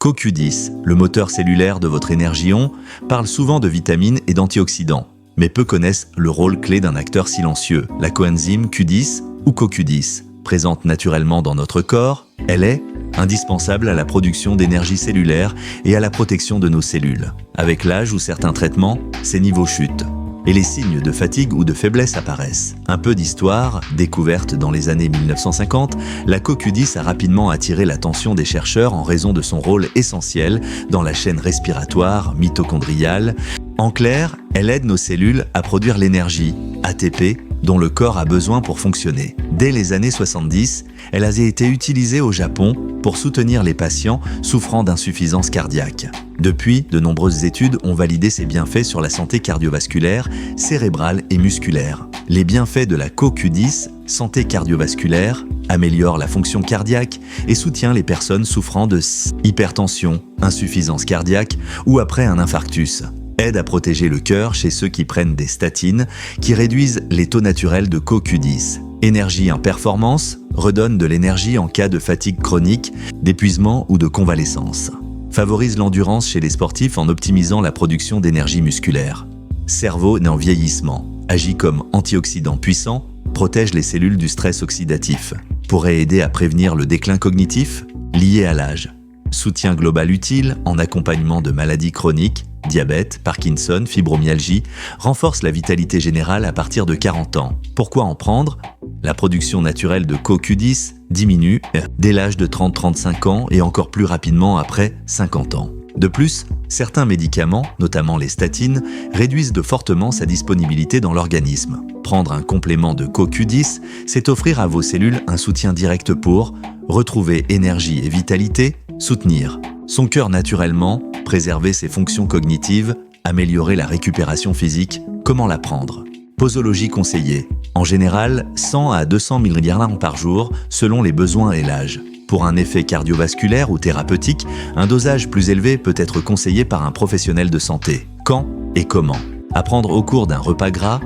CoQ10, le moteur cellulaire de votre énergion, parle souvent de vitamines et d'antioxydants, mais peu connaissent le rôle clé d'un acteur silencieux, la coenzyme Q10 ou CoQ10. Présente naturellement dans notre corps, elle est indispensable à la production d'énergie cellulaire et à la protection de nos cellules. Avec l'âge ou certains traitements, ces niveaux chutent et les signes de fatigue ou de faiblesse apparaissent. Un peu d'histoire, découverte dans les années 1950, la CoQ10 a rapidement attiré l'attention des chercheurs en raison de son rôle essentiel dans la chaîne respiratoire mitochondriale. En clair, elle aide nos cellules à produire l'énergie, ATP, dont le corps a besoin pour fonctionner. Dès les années 70, elle a été utilisée au Japon pour soutenir les patients souffrant d'insuffisance cardiaque. Depuis, de nombreuses études ont validé ses bienfaits sur la santé cardiovasculaire, cérébrale et musculaire. Les bienfaits de la CoQ10, santé cardiovasculaire, améliore la fonction cardiaque et soutient les personnes souffrant de hypertension, insuffisance cardiaque ou après un infarctus. Aide à protéger le cœur chez ceux qui prennent des statines qui réduisent les taux naturels de CoQ10. Énergie en performance, redonne de l'énergie en cas de fatigue chronique, d'épuisement ou de convalescence. Favorise l'endurance chez les sportifs en optimisant la production d'énergie musculaire. Cerveau en vieillissement, agit comme antioxydant puissant, protège les cellules du stress oxydatif. Pourrait aider à prévenir le déclin cognitif lié à l'âge. Soutien global utile en accompagnement de maladies chroniques, diabète, Parkinson, fibromyalgie, renforce la vitalité générale à partir de 40 ans. Pourquoi en prendre ? La production naturelle de CoQ10 diminue dès l'âge de 30-35 ans et encore plus rapidement après 50 ans. De plus, certains médicaments, notamment les statines, réduisent de fortement sa disponibilité dans l'organisme. Prendre un complément de CoQ10, c'est offrir à vos cellules un soutien direct pour retrouver énergie et vitalité, soutenir son cœur naturellement, préserver ses fonctions cognitives, améliorer la récupération physique. Comment la prendre ? Posologie conseillée. En général, 100 à 200 mg par jour selon les besoins et l'âge. Pour un effet cardiovasculaire ou thérapeutique, un dosage plus élevé peut être conseillé par un professionnel de santé. Quand et comment ? À prendre au cours d'un repas gras,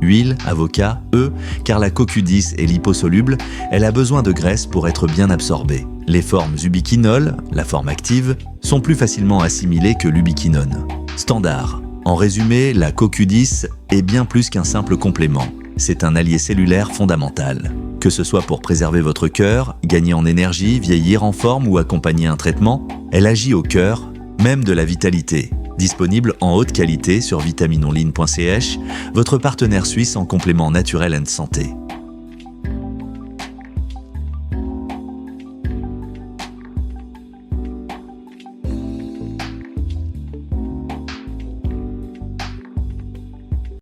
huile, avocat, œufs, car la CoQ10 est liposoluble, elle a besoin de graisse pour être bien absorbée. Les formes ubiquinol, la forme active, sont plus facilement assimilées que l'ubiquinone. Standard. En résumé, la CoQ10 est bien plus qu'un simple complément. C'est un allié cellulaire fondamental. Que ce soit pour préserver votre cœur, gagner en énergie, vieillir en forme ou accompagner un traitement, elle agit au cœur, même de la vitalité. Disponible en haute qualité sur vitaminonline.ch, votre partenaire suisse en complément naturel and santé.